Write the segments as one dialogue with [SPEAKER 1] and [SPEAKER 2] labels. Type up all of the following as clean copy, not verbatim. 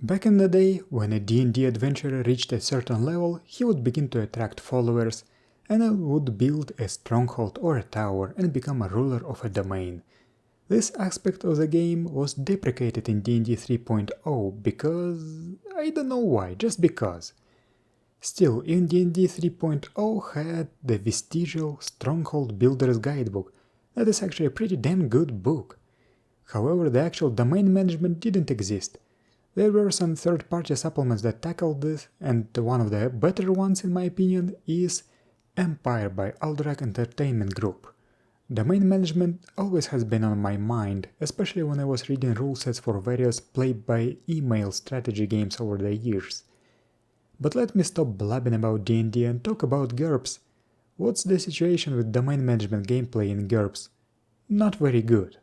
[SPEAKER 1] Back in the day, when a D&D adventurer reached a certain level, he would begin to attract followers, and would build a stronghold or a tower and become a ruler of a domain. This aspect of the game was deprecated in D&D 3.0 because… I don't know why, just because. Still, in D&D 3.0 had the vestigial Stronghold Builder's Guidebook. That is actually a pretty damn good book. However, the actual domain management didn't exist. There were some third-party supplements that tackled this, and one of the better ones in my opinion is Empire by Alderac Entertainment Group. Domain management always has been on my mind, especially when I was reading rule sets for various play-by-email strategy games over the years. But let me stop blabbing about D&D and talk about GURPS. What's the situation with domain management gameplay in GURPS? Not very good.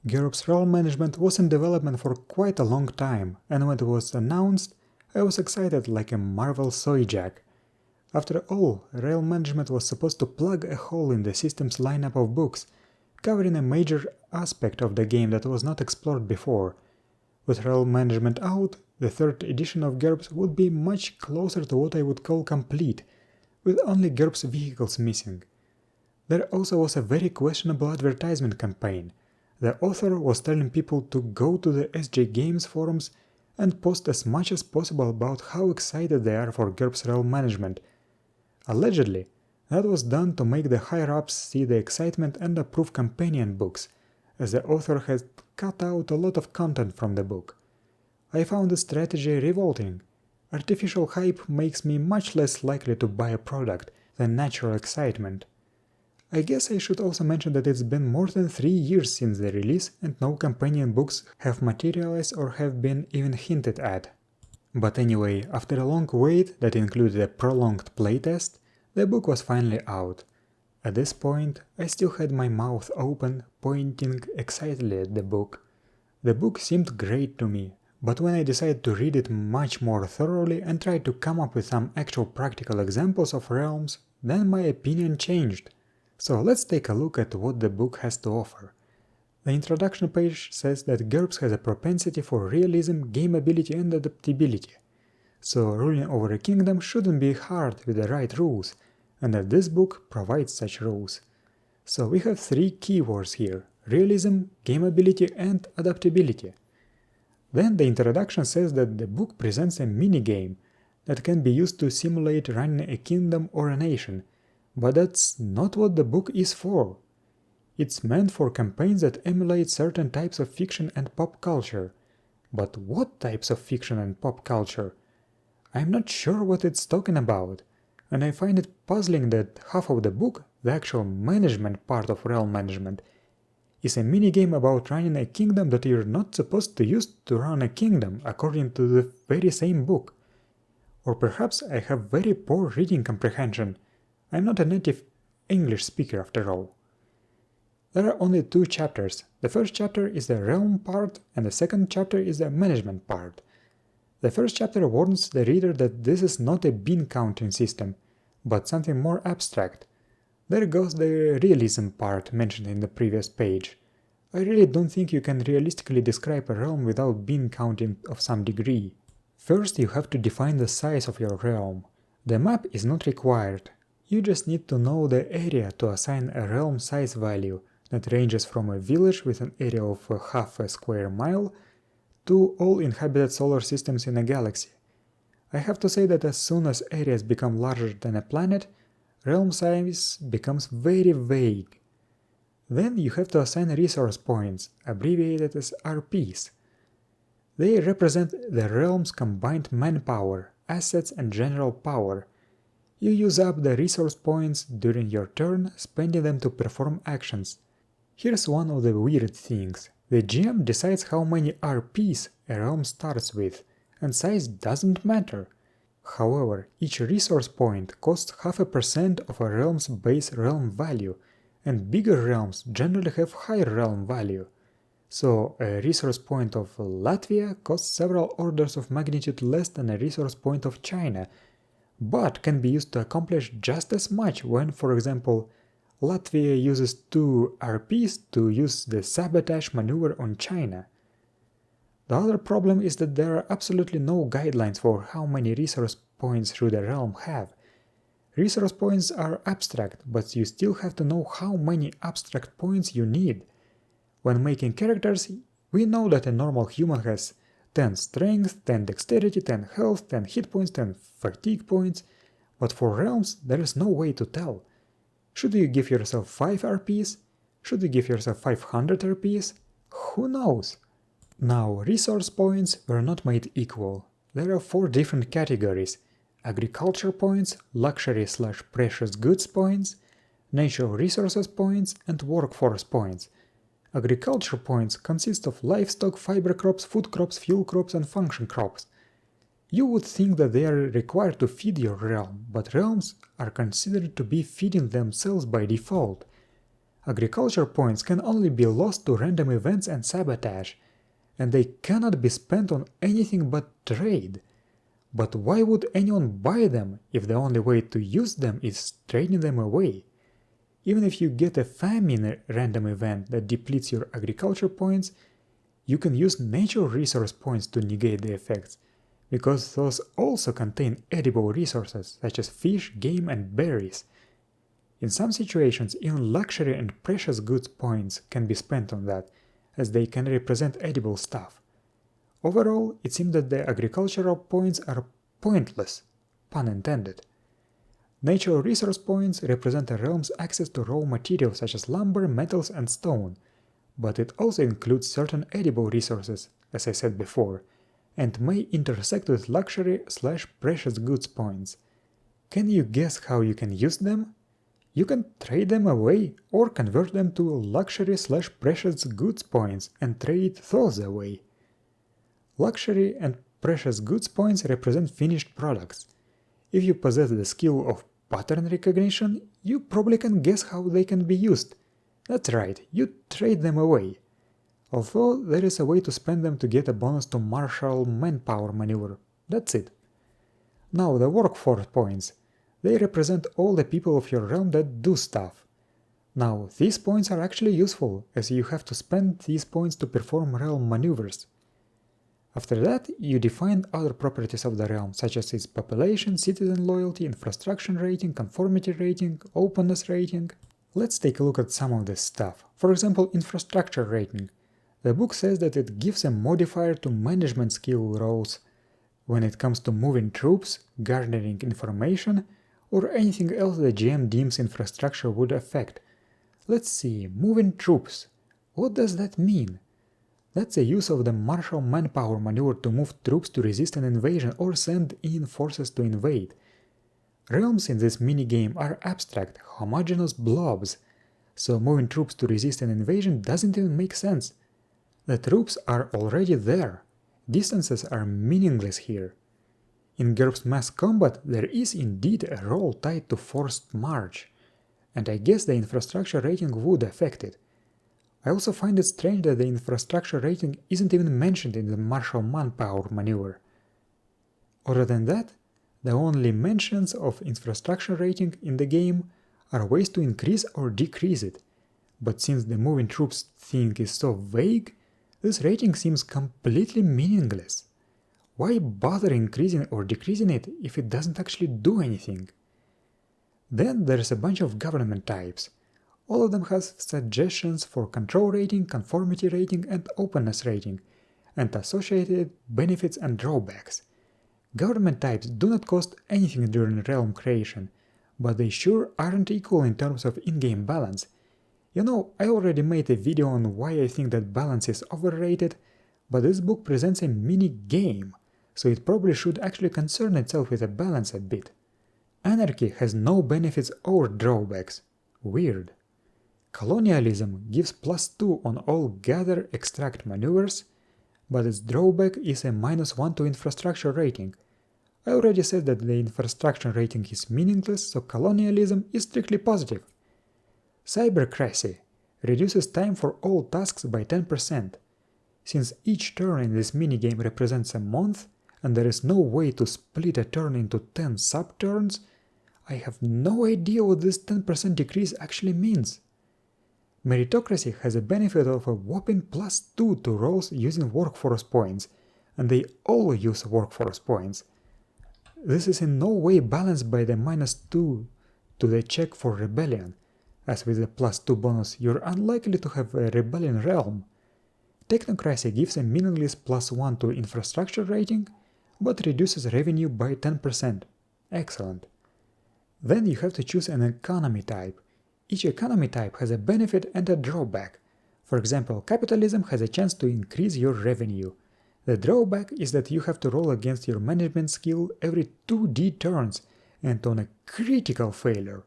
[SPEAKER 1] GURPS Realm Management was in development for quite a long time, and when it was announced, I was excited like a Marvel soy jack. After all, Realm Management was supposed to plug a hole in the system's lineup of books, covering a major aspect of the game that was not explored before. With Realm Management out, the third edition of GURPS would be much closer to what I would call complete, with only GURPS vehicles missing. There also was a very questionable advertisement campaign. The author was telling people to go to the SJ Games forums and post as much as possible about how excited they are for GURPS Realm Management. Allegedly, that was done to make the higher-ups see the excitement and approve companion books, as the author had cut out a lot of content from the book. I found the strategy revolting. Artificial hype makes me much less likely to buy a product than natural excitement. I guess I should also mention that it's been more than 3 years since the release and no companion books have materialized or have been even hinted at. But anyway, after a long wait that included a prolonged playtest, the book was finally out. At this point, I still had my mouth open, pointing excitedly at the book. The book seemed great to me, but when I decided to read it much more thoroughly and tried to come up with some actual practical examples of realms, then my opinion changed. So let's take a look at what the book has to offer. The introduction page says that GURPS has a propensity for realism, gameability and adaptability. So ruling over a kingdom shouldn't be hard with the right rules, and that this book provides such rules. So we have 3 keywords here: realism, gameability and adaptability. Then the introduction says that the book presents a minigame that can be used to simulate running a kingdom or a nation, but that's not what the book is for. It's meant for campaigns that emulate certain types of fiction and pop culture. But what types of fiction and pop culture? I'm not sure what it's talking about, and I find it puzzling that half of the book, the actual management part of Realm Management, is a minigame about running a kingdom that you're not supposed to use to run a kingdom according to the very same book. Or perhaps I have very poor reading comprehension. I'm not a native English speaker after all. There are only 2 chapters. The first chapter is the realm part and the second chapter is the management part. The first chapter warns the reader that this is not a bean counting system, but something more abstract. There goes the realism part mentioned in the previous page. I really don't think you can realistically describe a realm without bean counting of some degree. First you have to define the size of your realm. The map is not required. You just need to know the area to assign a realm size value that ranges from a village with an area of half a square mile to all inhabited solar systems in a galaxy. I have to say that as soon as areas become larger than a planet, realm size becomes very vague. Then you have to assign resource points, abbreviated as RPs. They represent the realm's combined manpower, assets and general power. You use up the resource points during your turn, spending them to perform actions. Here's one of the weird things. The GM decides how many RPs a realm starts with, and size doesn't matter. However, each resource point costs 0.5% of a realm's base realm value, and bigger realms generally have higher realm value. So a resource point of Latvia costs several orders of magnitude less than a resource point of China, but can be used to accomplish just as much when, for example, Latvia uses 2 RPs to use the sabotage maneuver on China. The other problem is that there are absolutely no guidelines for how many resource points should a realm have. Resource points are abstract, but you still have to know how many abstract points you need. When making characters, we know that a normal human has 10 strength, 10 dexterity, 10 health, 10 hit points, 10 fatigue points, but for realms there is no way to tell. Should you give yourself 5 RPs? Should you give yourself 500 RPs? Who knows? Now, resource points were not made equal. There are 4 different categories: agriculture points, luxury/precious goods points, natural resources points, and workforce points. Agriculture points consist of livestock, fiber crops, food crops, fuel crops, and function crops. You would think that they are required to feed your realm, but realms are considered to be feeding themselves by default. Agriculture points can only be lost to random events and sabotage, and they cannot be spent on anything but trade. But why would anyone buy them if the only way to use them is trading them away? Even if you get a famine random event that depletes your agriculture points, you can use natural resource points to negate the effects, because those also contain edible resources such as fish, game, and berries. In some situations, even luxury and precious goods points can be spent on that, as they can represent edible stuff. Overall, it seems that the agricultural points are pointless, pun intended. Natural resource points represent a realm's access to raw materials such as lumber, metals, and stone, but it also includes certain edible resources, as I said before, and may intersect with luxury/precious goods points. Can you guess how you can use them? You can trade them away or convert them to luxury/precious goods points and trade those away. Luxury and precious goods points represent finished products. If you possess the skill of pattern recognition, you probably can guess how they can be used. That's right, you trade them away. Although there is a way to spend them to get a bonus to martial manpower maneuver. That's it. Now the workforce points. They represent all the people of your realm that do stuff. Now, these points are actually useful, as you have to spend these points to perform realm maneuvers. After that, you define other properties of the realm, such as its population, citizen loyalty, infrastructure rating, conformity rating, openness rating. Let's take a look at some of this stuff. For example, infrastructure rating. The book says that it gives a modifier to management skill rolls when it comes to moving troops, garnering information, or anything else the GM deems infrastructure would affect. Let's see, moving troops. What does that mean? That's the use of the martial manpower maneuver to move troops to resist an invasion or send in forces to invade. Realms in this minigame are abstract, homogeneous blobs, so moving troops to resist an invasion doesn't even make sense. The troops are already there. Distances are meaningless here. In GURPS Mass Combat, there is indeed a role tied to forced march, and I guess the infrastructure rating would affect it. I also find it strange that the infrastructure rating isn't even mentioned in the martial manpower maneuver. Other than that, the only mentions of infrastructure rating in the game are ways to increase or decrease it, but since the moving troops thing is so vague, this rating seems completely meaningless. Why bother increasing or decreasing it if it doesn't actually do anything? Then there's a bunch of government types. All of them have suggestions for control rating, conformity rating, and openness rating, and associated benefits and drawbacks. Government types do not cost anything during realm creation, but they sure aren't equal in terms of in-game balance. You know, I already made a video on why I think that balance is overrated, but this book presents a mini-game, so it probably should actually concern itself with a balance a bit. Anarchy has no benefits or drawbacks. Weird. Colonialism gives +2 on all gather extract maneuvers, but its drawback is a -1 to infrastructure rating. I already said that the infrastructure rating is meaningless, so colonialism is strictly positive. Cybercracy reduces time for all tasks by 10%. Since each turn in this minigame represents a month, and there is no way to split a turn into 10 sub-turns, I have no idea what this 10% decrease actually means. Meritocracy has a benefit of a whopping +2 to rolls using workforce points, and they all use workforce points. This is in no way balanced by the -2 to the check for rebellion, as with the +2 bonus you're unlikely to have a rebellion realm. Technocracy gives a meaningless +1 to infrastructure rating, but reduces revenue by 10%. Excellent. Then you have to choose an economy type. Each economy type has a benefit and a drawback. For example, capitalism has a chance to increase your revenue. The drawback is that you have to roll against your management skill every 2D turns, and on a critical failure,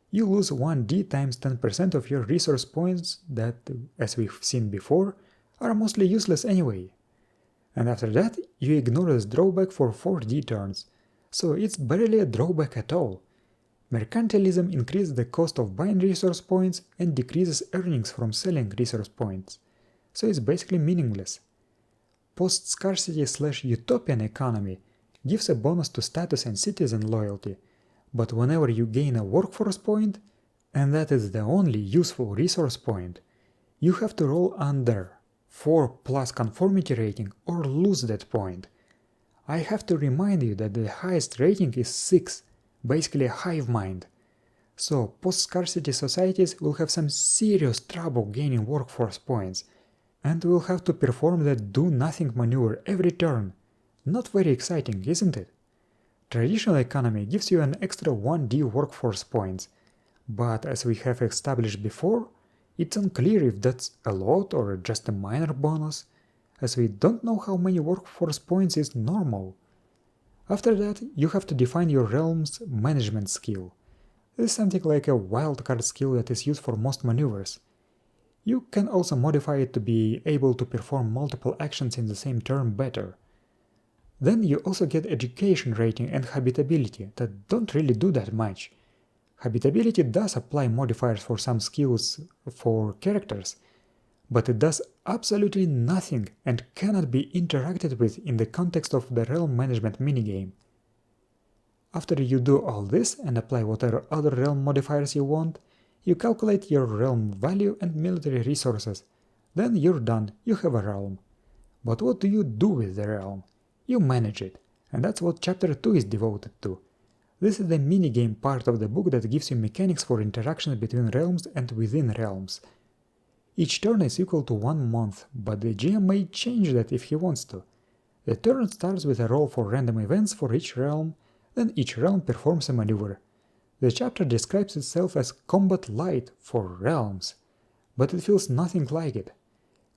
[SPEAKER 1] you lose 1D times 10% of your resource points that, as we've seen before, are mostly useless anyway. And after that, you ignore this drawback for 4D turns, so it's barely a drawback at all. Mercantilism increases the cost of buying resource points and decreases earnings from selling resource points, so it's basically meaningless. Post-scarcity/utopian economy gives a bonus to status and citizen loyalty, but whenever you gain a workforce point, and that is the only useful resource point, you have to roll under 4+ conformity rating or lose that point. I have to remind you that the highest rating is 6, basically a hive mind. So post-scarcity societies will have some serious trouble gaining workforce points, and will have to perform the do-nothing maneuver every turn. Not very exciting, isn't it? Traditional economy gives you an extra 1D workforce points, but as we have established before, it's unclear if that's a lot or just a minor bonus, as we don't know how many workforce points is normal. After that, you have to define your realm's management skill. This is something like a wildcard skill that is used for most maneuvers. You can also modify it to be able to perform multiple actions in the same turn better. Then you also get education rating and habitability that don't really do that much. Habitability does apply modifiers for some skills for characters, but it does absolutely nothing and cannot be interacted with in the context of the realm management minigame. After you do all this and apply whatever other realm modifiers you want, you calculate your realm value and military resources. Then you're done, you have a realm. But what do you do with the realm? You manage it, and that's what chapter 2 is devoted to. This is the minigame part of the book that gives you mechanics for interactions between realms and within realms. Each turn is equal to 1 month, but the GM may change that if he wants to. The turn starts with a roll for random events for each realm, then each realm performs a maneuver. The chapter describes itself as Combat Light for realms, but it feels nothing like it.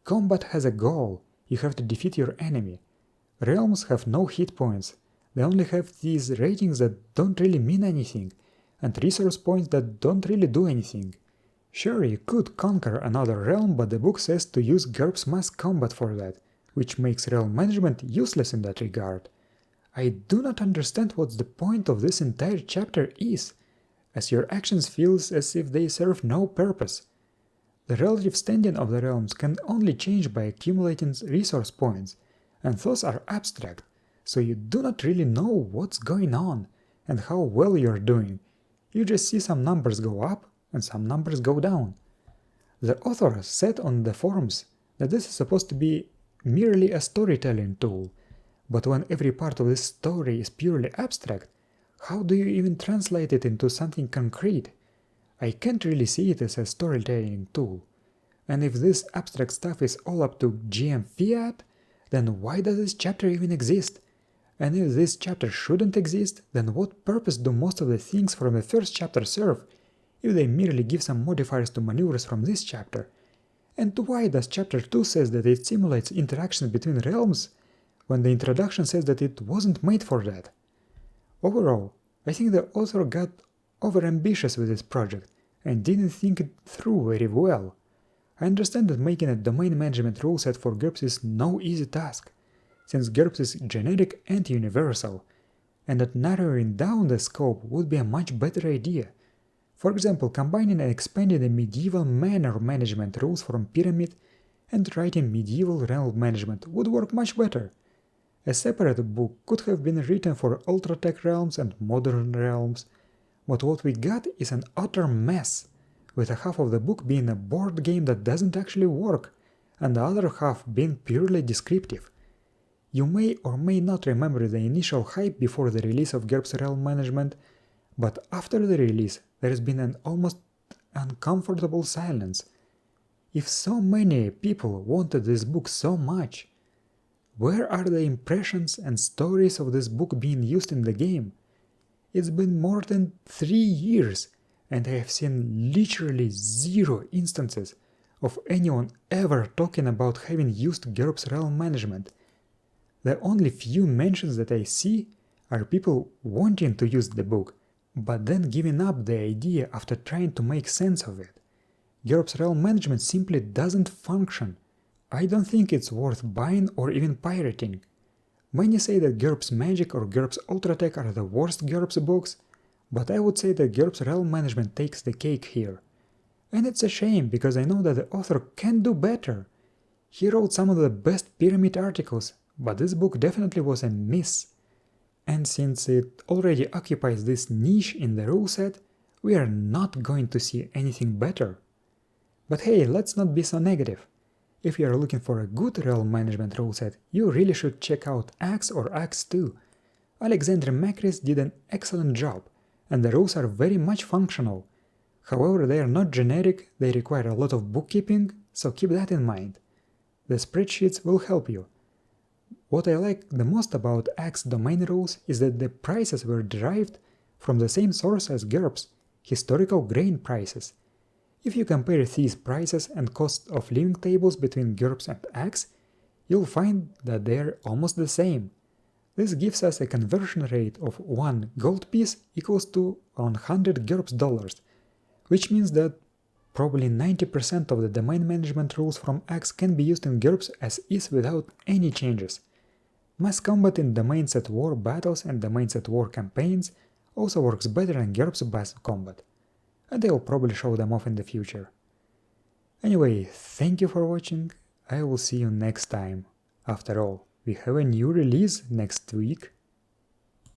[SPEAKER 1] Combat has a goal, you have to defeat your enemy. Realms have no hit points, they only have these ratings that don't really mean anything, and resource points that don't really do anything. Sure, you could conquer another realm, but the book says to use GURPS mass combat for that, which makes realm management useless in that regard. I do not understand what the point of this entire chapter is, as your actions feels as if they serve no purpose. The relative standing of the realms can only change by accumulating resource points, and those are abstract, so you do not really know what's going on and how well you're doing. You just see some numbers go up and some numbers go down. The author said on the forums that this is supposed to be merely a storytelling tool, but when every part of this story is purely abstract, how do you even translate it into something concrete? I can't really see it as a storytelling tool. And if this abstract stuff is all up to GM fiat, then why does this chapter even exist? And if this chapter shouldn't exist, then what purpose do most of the things from the first chapter serve, if they merely give some modifiers to maneuvers from this chapter? And why does chapter 2 says that it simulates interactions between realms, when the introduction says that it wasn't made for that? Overall, I think the author got overambitious with this project and didn't think it through very well. I understand that making a domain management rule set for GURPS is no easy task, since GURPS is generic and universal, and that narrowing down the scope would be a much better idea. For example, combining and expanding the medieval manor management rules from Pyramid and writing medieval realm management would work much better. A separate book could have been written for ultra-tech realms and modern realms, but what we got is an utter mess, with a half of the book being a board game that doesn't actually work, and the other half being purely descriptive. You may or may not remember the initial hype before the release of GURPS Realm Management, but after the release there has been an almost uncomfortable silence. If so many people wanted this book so much, where are the impressions and stories of this book being used in the game? It's been more than 3 years, and I have seen literally 0 instances of anyone ever talking about having used GURPS Realm Management. The only few mentions that I see are people wanting to use the book, but then giving up the idea after trying to make sense of it. GURPS Realm Management simply doesn't function. I don't think it's worth buying or even pirating. Many say that GURPS Magic or GURPS Ultratech are the worst GURPS books, but I would say that GURPS Realm Management takes the cake here. And it's a shame, because I know that the author can do better. He wrote some of the best pyramid articles, but this book definitely was a miss. And since it already occupies this niche in the rule set, we are not going to see anything better. But hey, let's not be so negative. If you are looking for a good realm management rule set, you really should check out Axe or Axe 2. Alexander Macris did an excellent job, and the rules are very much functional. However, they are not generic, they require a lot of bookkeeping, so keep that in mind. The spreadsheets will help you. What I like the most about Axe domain rules is that the prices were derived from the same source as GURPS, historical grain prices. If you compare these prices and cost of living tables between GURPS and Axe, you'll find that they're almost the same. This gives us a conversion rate of 1 gold piece equals to 100 GURPS dollars, which means that probably 90% of the domain management rules from Axe can be used in GURPS as is without any changes. Mass combat in domains at war battles and domains at war campaigns also works better than GURPS mass combat, and I'll probably show them off in the future. Anyway, thank you for watching, I will see you next time. After all, we have a new release next week.